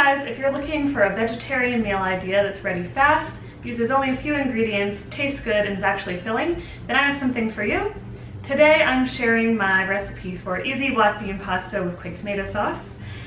guys, if you're looking for a vegetarian meal idea that's ready fast, uses only a few ingredients, tastes good, and is actually filling, then I have something for you. Today I'm sharing my recipe for easy black bean pasta with quick tomato sauce.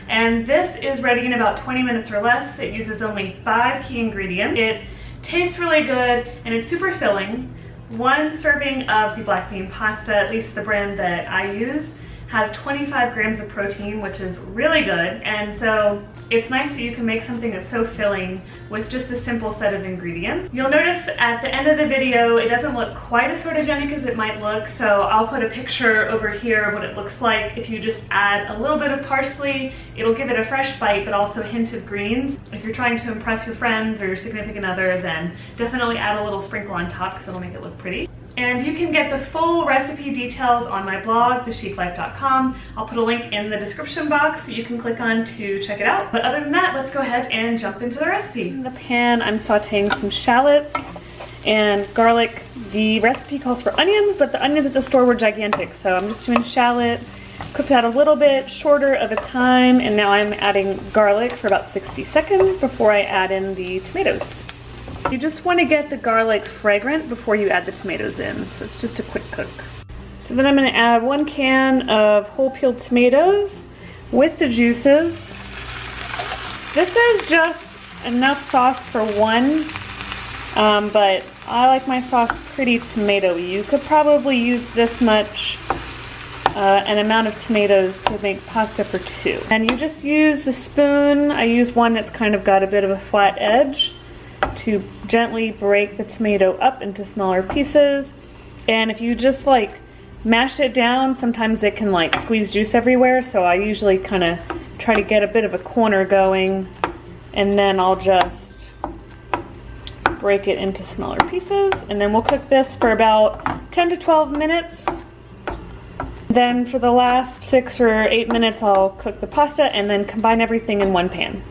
And this is ready in about 20 minutes or less. It uses only 5 key ingredients. It tastes really good and it's super filling. One serving of the black bean pasta, at least the brand that I use, has 25 grams of protein, which is really good. And so it's nice that you can make something that's so filling with just a simple set of ingredients. You'll notice at the end of the video, it doesn't look quite as photogenic as it might look, so I'll put a picture over here of what it looks like. If you just add a little bit of parsley, it'll give it a fresh bite, but also a hint of greens. If you're trying to impress your friends or your significant other, then definitely add a little sprinkle on top because it'll make it look pretty. And you can get the full recipe details on my blog, thechiclife.com. I'll put a link in the description box that you can click on to check it out. But other than that, let's go ahead and jump into the recipe. In the pan, I'm sauteing some shallots and garlic. The recipe calls for onions, but the onions at the store were gigantic, so I'm just doing shallot. Cook that a little bit shorter of a time, and now I'm adding garlic for about 60 seconds before I add in the tomatoes. You just want to get the garlic fragrant before you add the tomatoes in, so it's just a quick cook. So then I'm going to add 1 can of whole peeled tomatoes with the juices. This is just enough sauce for one, but I like my sauce pretty tomatoey. You could probably use this much an amount of tomatoes to make pasta for 2. And you just use the spoon. I use one that's kind of got a bit of a flat edge to gently break the tomato up into smaller pieces. And if you just like mash it down, sometimes it can like squeeze juice everywhere, so I usually kind of try to get a bit of a corner going, and then I'll just break it into smaller pieces, and then we'll cook this for about 10 to 12 minutes. Then for the last 6 or 8 minutes I'll cook the pasta and then combine everything in one pan.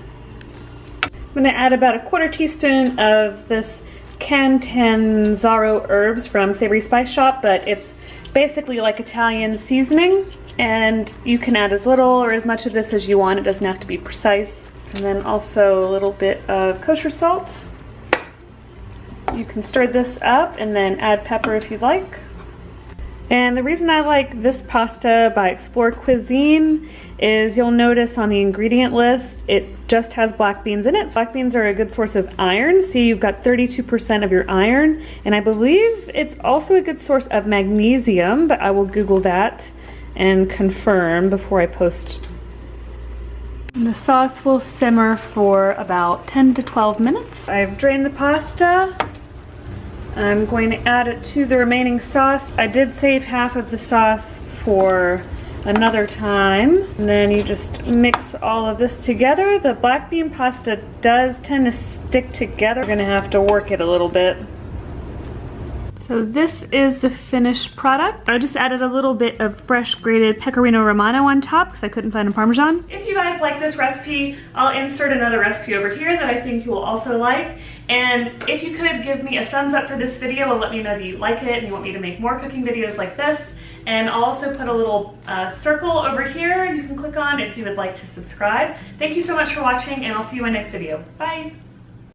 I'm going to add about a 1/4 teaspoon of this Catanzaro herbs from Savory Spice Shop, but it's basically like Italian seasoning, and you can add as little or as much of this as you want. It doesn't have to be precise. And then also a little bit of kosher salt. You can stir this up and then add pepper if you'd like. And the reason I like this pasta by Explore Cuisine is you'll notice on the ingredient list, it just has black beans in it. Black beans are a good source of iron. See, you've got 32% of your iron, and I believe it's also a good source of magnesium, but I will Google that and confirm before I post. And the sauce will simmer for about 10 to 12 minutes. I've drained the pasta. I'm going to add it to the remaining sauce. I did save half of the sauce for another time. And then you just mix all of this together. The black bean pasta does tend to stick together. We're gonna have to work it a little bit. So this is the finished product. I just added a little bit of fresh grated pecorino romano on top because I couldn't find a Parmesan. If you guys like this recipe, I'll insert another recipe over here that I think you will also like. And if you could give me a thumbs up for this video and let me know that you like it and you want me to make more cooking videos like this. And I'll also put a little circle over here you can click on if you would like to subscribe. Thank you so much for watching, and I'll see you in my next video. Bye!